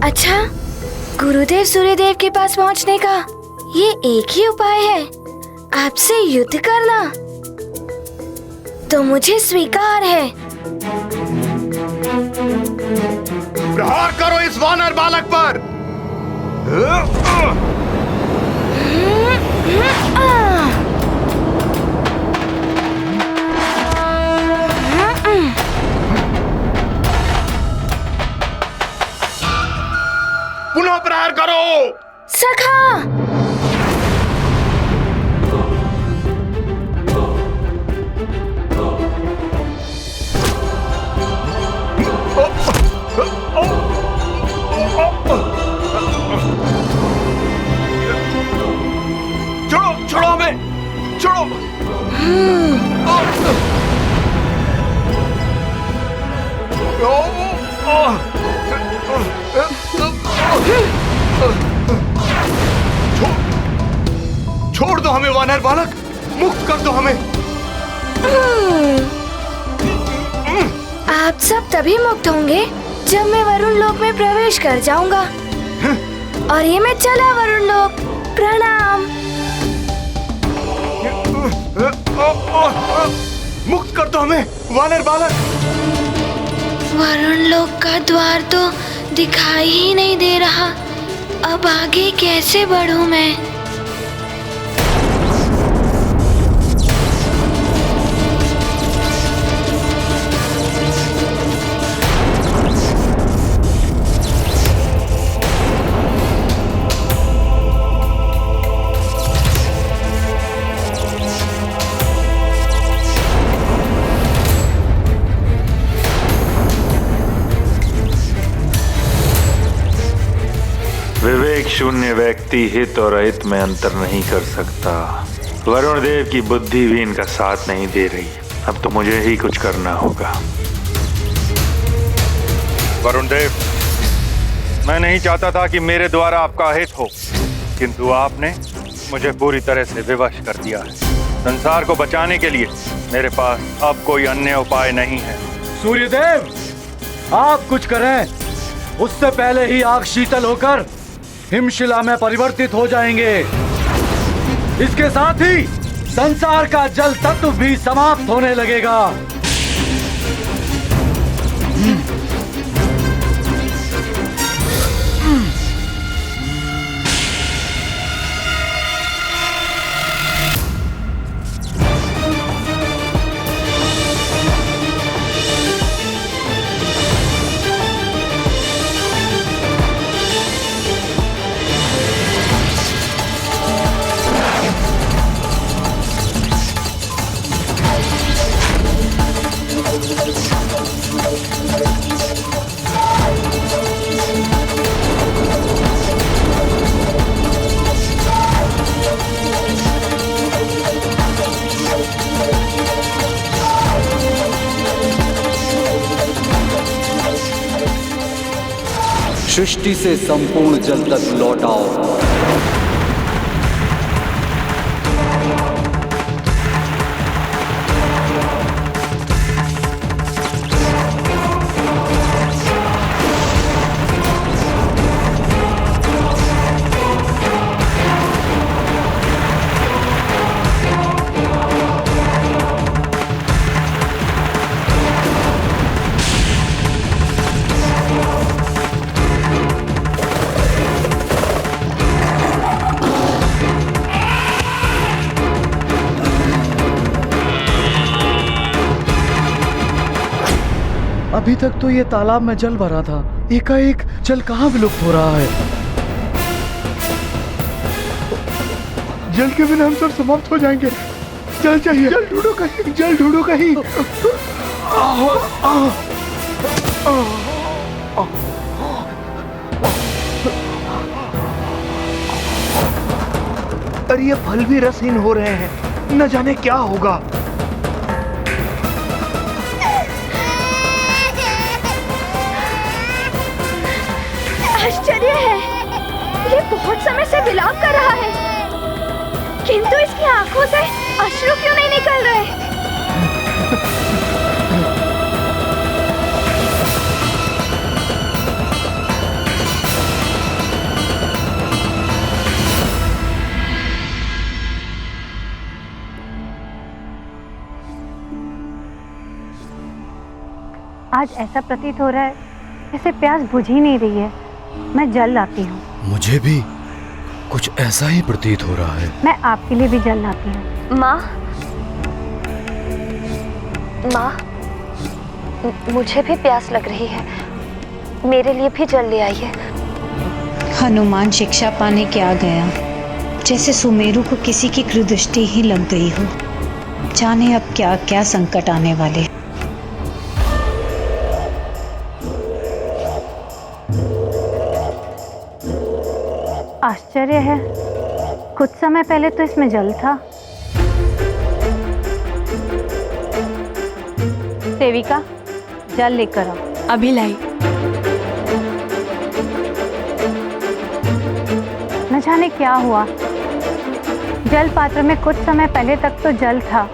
अच्छा, गुरुदेव सूर्यदेव के पास पहुंचने का ये एक ही उपाय है, आपसे युद्ध करना। तो मुझे स्वीकार है। प्रहार करो इस वानर बालक पर। पुनः प्रहार करो। सखा, छोड़ो छोड़ो हमें, छोड़ो। छोड़ दो हमें वानर बालक, मुक्त कर दो हमें। आप सब तभी मुक्त होंगे जब मैं वरुण लोक में प्रवेश कर जाऊंगा। और ये मैं चला वरुण लोक। प्रणाम। मुक्त कर दो हमें वानर बालक। वरुण लोक का द्वार तो दिखाई ही नहीं दे रहा। अब आगे कैसे बढ़ूं मैं? विवेक शून्य व्यक्ति हित और अहित में अंतर नहीं कर सकता। वरुण देव की बुद्धि भी इनका साथ नहीं दे रही। अब तो मुझे ही कुछ करना होगा। वरुण देव, मैं नहीं चाहता था कि मेरे द्वारा आपका हित हो, किंतु आपने मुझे पूरी तरह से विवश कर दिया है। संसार को बचाने के लिए मेरे पास अब कोई अन्य उपाय नहीं है। सूर्यदेव, आप कुछ करें, उससे पहले ही आग शीतल होकर हिमशिला में परिवर्तित हो जाएंगे। इसके साथ ही संसार का जल तत्व भी समाप्त होने लगेगा। सृष्टि से संपूर्ण जल तक लौटाओ। अभी तक तो ये तालाब में जल भरा था, एकाएक जल कहाँ विलुप्त हो रहा है? जल के बिना हम सब समाप्त हो जाएंगे। जल चाहिए, जल ढूंढो कहीं, जल ढूंढो कहीं। अरे ये फल भी रसहीन हो रहे हैं, न जाने क्या होगा। आश्चर्य है, ये बहुत समय से विलाप कर रहा है, किंतु इसकी आंखों से अश्रु क्यों नहीं निकल रहे? ऐसा प्रतीत हो रहा है जैसे प्यास बुझ ही नहीं रही है। मैं जल लाती हूँ। मुझे भी कुछ ऐसा ही प्रतीत हो रहा है। मैं आपके लिए भी जल लाती हूँ। माँ, माँ, मुझे भी प्यास लग रही है, मेरे लिए भी जल ले आइए। हनुमान शिक्षा पाने क्या गया, जैसे सुमेरु को किसी की कृदृष्टि ही लग गई हो। जाने अब क्या क्या संकट आने वाले। आश्चर्य है, कुछ समय पहले तो इसमें जल था। सेविका, जल लेकर आओ। अभी लाई। न जाने क्या हुआ, जल पात्र में कुछ समय पहले तक तो जल था,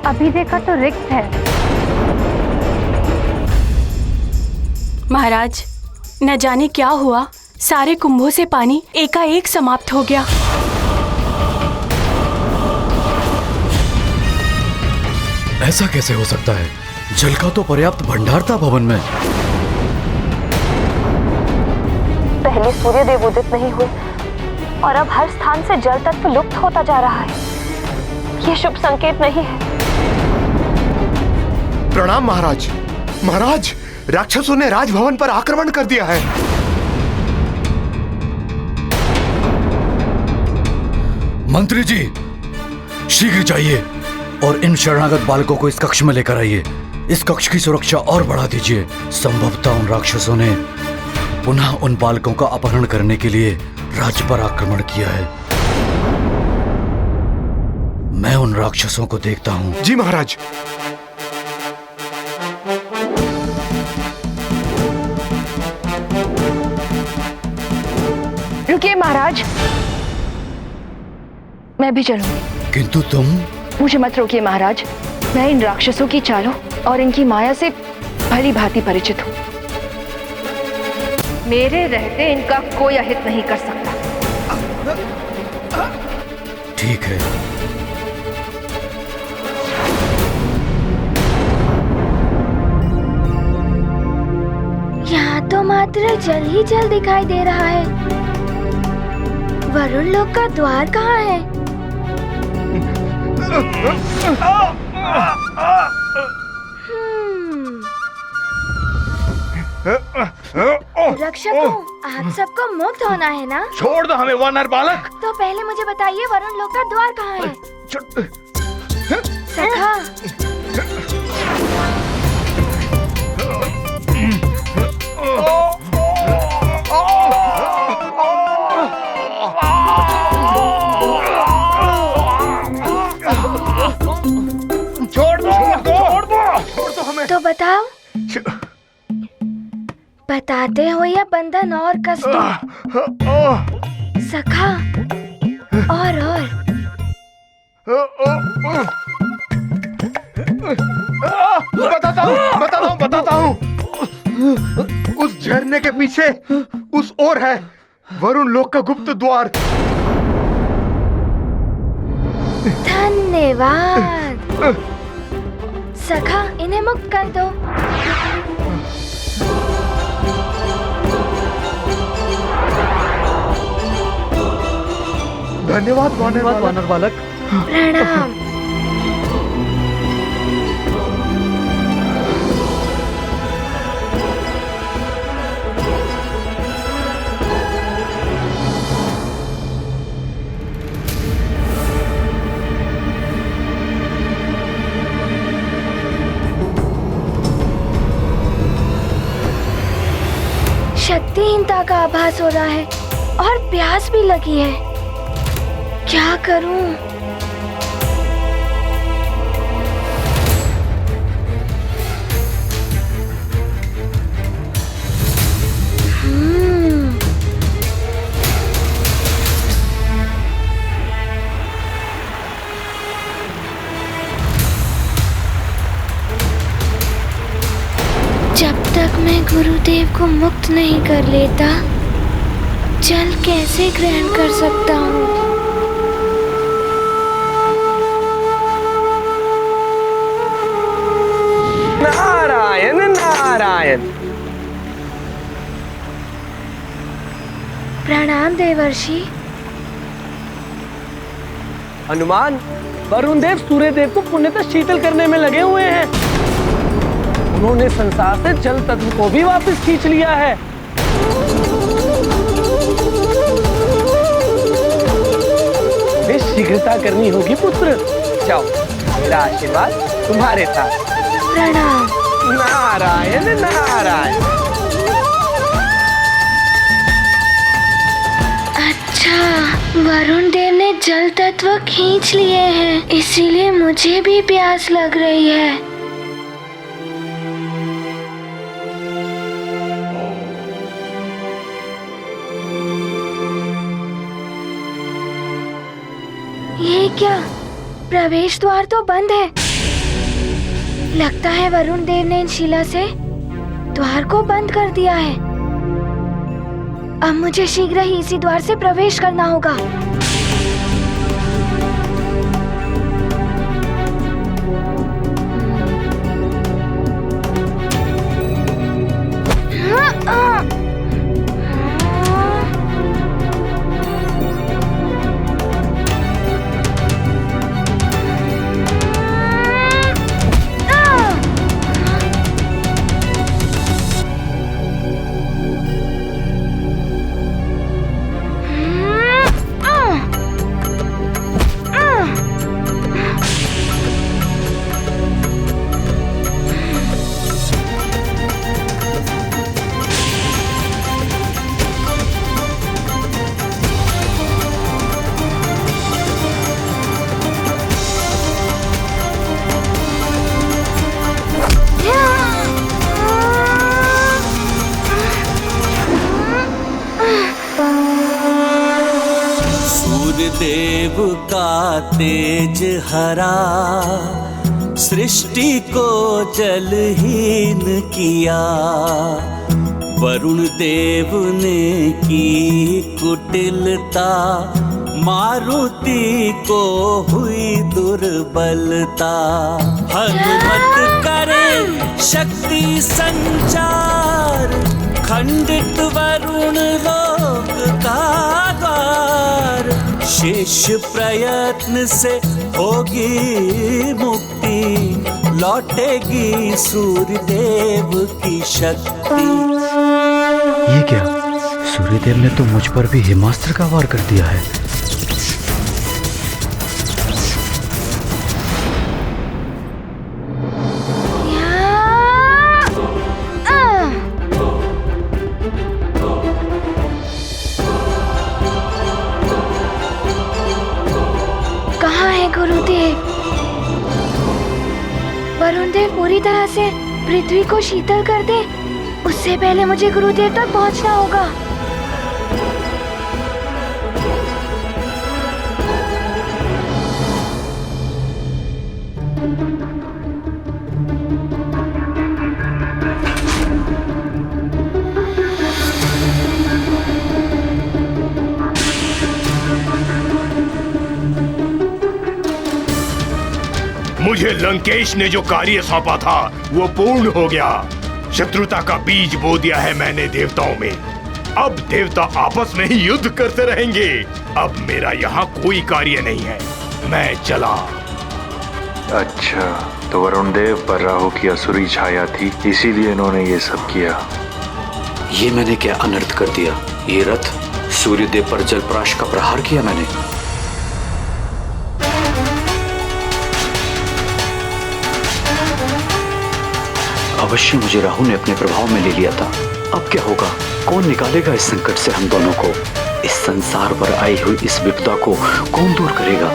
अभी देखा तो रिक्त है। महाराज, न जाने क्या हुआ, सारे कुंभों से पानी एकाएक समाप्त हो गया। ऐसा कैसे हो सकता है? जल का तो पर्याप्त भंडार था भवन में। पहले सूर्यदेव उदित नहीं हुए और अब हर स्थान से जल तत्व लुप्त होता जा रहा है। ये शुभ संकेत नहीं है। प्रणाम महाराज। महाराज, राक्षसों ने राजभवन पर आक्रमण कर दिया है। मंत्री जी, शीघ्र जाइए और इन शरणागत बालकों को इस कक्ष में लेकर आइए। इस कक्ष की सुरक्षा और बढ़ा दीजिए। संभवतः उन राक्षसों ने पुनः उन बालकों का अपहरण करने के लिए राज्य पर आक्रमण किया है। मैं उन राक्षसों को देखता हूँ। जी महाराज। रुकिए महाराज, मैं भी चलूंगी। किंतु तुम? मुझे मत रोकिए महाराज, मैं इन राक्षसों की चालों और इनकी माया से भली भांति परिचित हूँ। मेरे रहते इनका कोई अहित नहीं कर सकता। ठीक है। यहाँ तो मात्र जल ही जल दिखाई दे रहा है। वरुण लोक का द्वार कहाँ है? रक्षकों, आप सबको मुक्त होना है ना? छोड़ दो हमें वानर बालक। तो पहले मुझे बताइए, वरुण लोक का द्वार कहाँ है? सखा, छोड़ दो हमें। तो बताओ, बताते हो या बंधन और कष्ट? सखा, और बताता हूँ। उस झरने के पीछे उस ओर है वरुण लोक का गुप्त द्वार। धन्यवाद। सखा, इन्हें मुक्त कर दो। धन्यवाद वानर बालक। प्रणाम। शक्तिहीनता का आभास हो रहा है और प्यास भी लगी है। क्या करूं? जब तक मैं गुरुदेव को मुक्त नहीं कर लेता, जल कैसे ग्रहण कर सकता हूँ? नारायण नारायण। नारायण। प्रणाम देवर्षि। हनुमान, वरुण देव सूर्य देव को पुण्यतः शीतल करने में लगे हुए हैं। उन्होंने संसार से जल तत्व को भी वापस खींच लिया है। शीघ्रता करनी होगी पुत्र। जाओ, मेरा आशीर्वाद तुम्हारे साथ। प्रणाम। नारायण नारायण। अच्छा, वरुण देव ने जल तत्व खींच लिए हैं, इसीलिए मुझे भी प्यास लग रही है। ये क्या? प्रवेश द्वार तो बंद है। लगता है वरुण देव ने इन शिला से द्वार को बंद कर दिया है। अब मुझे शीघ्र ही इसी द्वार से प्रवेश करना होगा। देव का तेज हरा, सृष्टि को जलहीन किया। वरुण देव ने की कुटिलता, मारुति को हुई दुर्बलता। हनुमत करे शक्ति संचार, खंडित वरुण लोक का द्वार। शेष प्रयत्न से होगी मुक्ति, लौटेगी सूर्य देव की शक्ति। ये क्या? सूर्यदेव ने तो मुझ पर भी हिमास्त्र का वार कर दिया है। गुरुदेव, वरुण देव पूरी तरह से पृथ्वी को शीतल कर दे, उससे पहले मुझे गुरुदेव तक पहुंचना होगा। मुझे लंकेश ने जो कार्य सौंपा था वो पूर्ण हो गया। शत्रुता का बीज बो दिया है मैंने देवताओं में। अब देवता आपस में ही युद्ध करते रहेंगे। अब मेरा यहाँ कोई कार्य नहीं है, मैं चला। अच्छा, तो वरुण देव पर राहु की असुरी छाया थी, इसीलिए इन्होंने ये सब किया। ये मैंने क्या अनर्थ कर दिया? ये रथ सूर्यदेव पर जलप्राश का प्रहार किया मैंने। अवश्य मुझे राहु ने अपने प्रभाव में ले लिया था। अब क्या होगा? कौन निकालेगा इस संकट से हम दोनों को? इस संसार पर आई हुई इस विपदा को कौन दूर करेगा?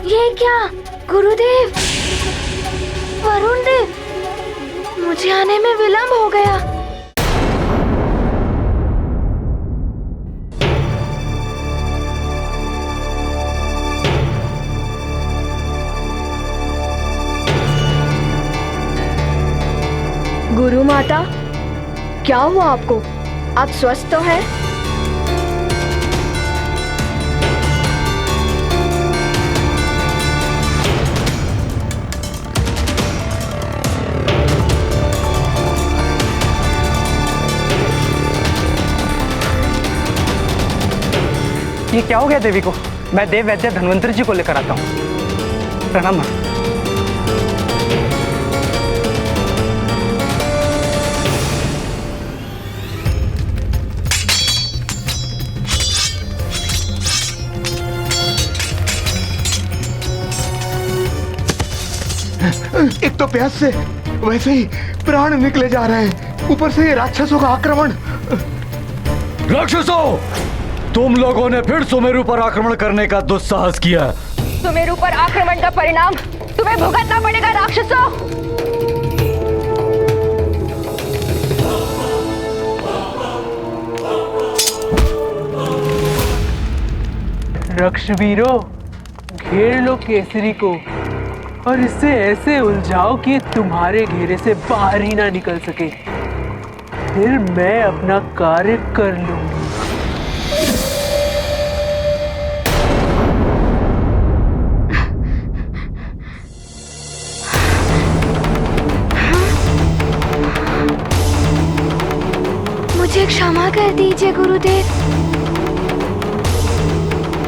ये क्या? गुरुदेव, वरुण देव, मुझे आने में विलंब हो गया। गुरु माता, क्या हुआ आपको? आप स्वस्थ तो हैं? ये क्या हो गया देवी को? मैं देव वैद्य धन्वंतरी जी को लेकर आता हूँ। प्रणाम माँ। एक तो प्यास से वैसे ही प्राण निकले जा रहे हैं, ऊपर से ये राक्षसों का आक्रमण। राक्षसों, तुम लोगों ने फिर सुमेरु पर आक्रमण करने का दुस्साहस किया। सुमेरु पर आक्रमण का परिणाम तुम्हें भुगतना पड़ेगा राक्षसों। रक्षवीरों, घेर लो केसरी को और इसे ऐसे उलझाओ कि तुम्हारे घेरे से बाहर ही ना निकल सके। फिर मैं अपना कार्य कर लूंगी। मुझे क्षमा कर दीजिए गुरुदेव।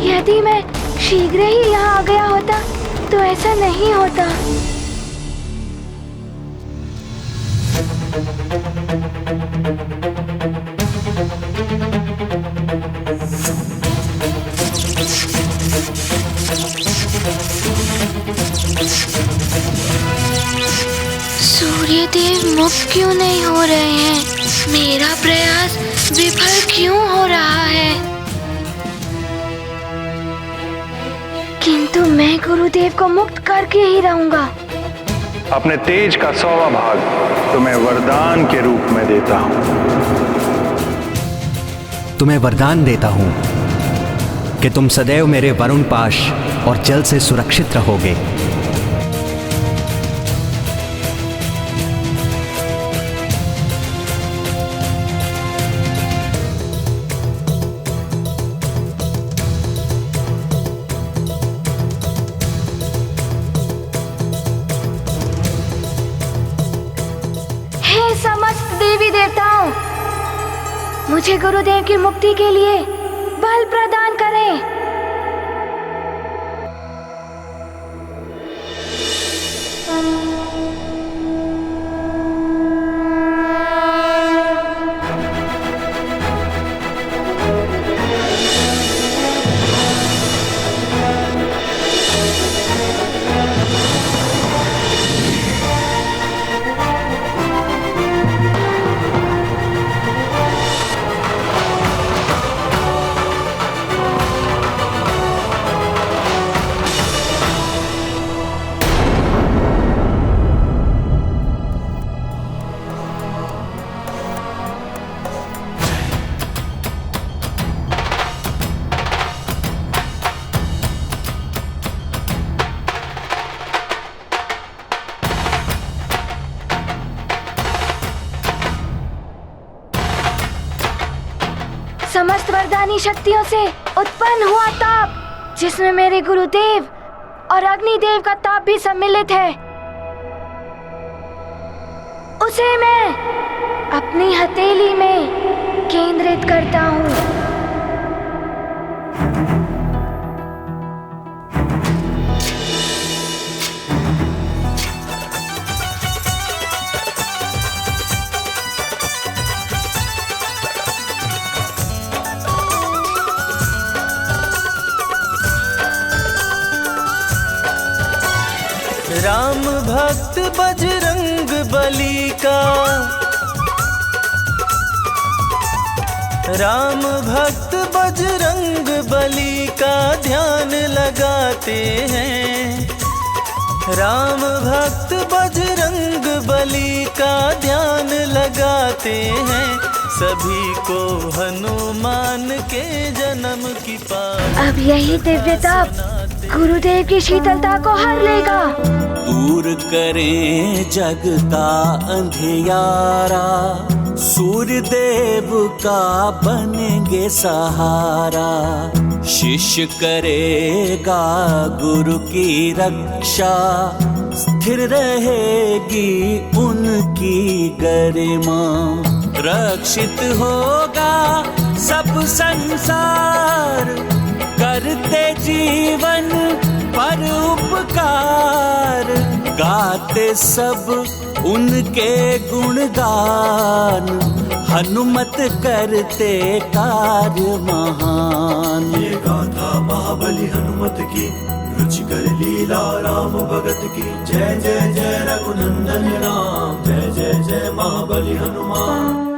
यदि मैं शीघ्र ही यहाँ आ गया होता तो ऐसा नहीं होता। सूर्यदेव मुक्त क्यों नहीं हो रहे हैं? मेरा प्रयास विफल क्यों हो रहा है? किंतु मैं गुरुदेव को मुक्त करके ही रहूंगा। अपने तेज का 100वां भाग तुम्हें वरदान के रूप में देता हूं। तुम्हें वरदान देता हूं कि तुम सदैव मेरे वरुण पाश और जल से सुरक्षित रहोगे। समस्त देवी देवताओं, मुझे गुरुदेव की मुक्ति के लिए बल प्रदान करें। समस्त वरदानी शक्तियों से उत्पन्न हुआ ताप, जिसमें मेरे गुरुदेव और अग्निदेव का ताप भी सम्मिलित है, उसे मैं अपनी हथेली में केंद्रित करता हूँ। राम भक्त बजरंग बली का, राम भक्त बजरंग बली का ध्यान लगाते हैं। राम भक्त बजरंग बली का ध्यान लगाते हैं। सभी को हनुमान के जन्म की पास। अब यही दिव्य ताप गुरुदेव की शीतलता को हर लेगा। दूर करें जग का अंधियारा, सूर्य देव का बनेंगे सहारा। शिष्य करेगा गुरु की रक्षा, स्थिर रहेगी उनकी गरिमा। रक्षित होगा सब संसार, करते जीवन पर उपकार। गाते सब उनके गुणगान, हनुमत करते कार्य महान। ये गाथा महाबली हनुमत की, रुचिकर लीला राम भगत की। जय जय जय रघुनंदन राम, जय जय जय महाबली हनुमान।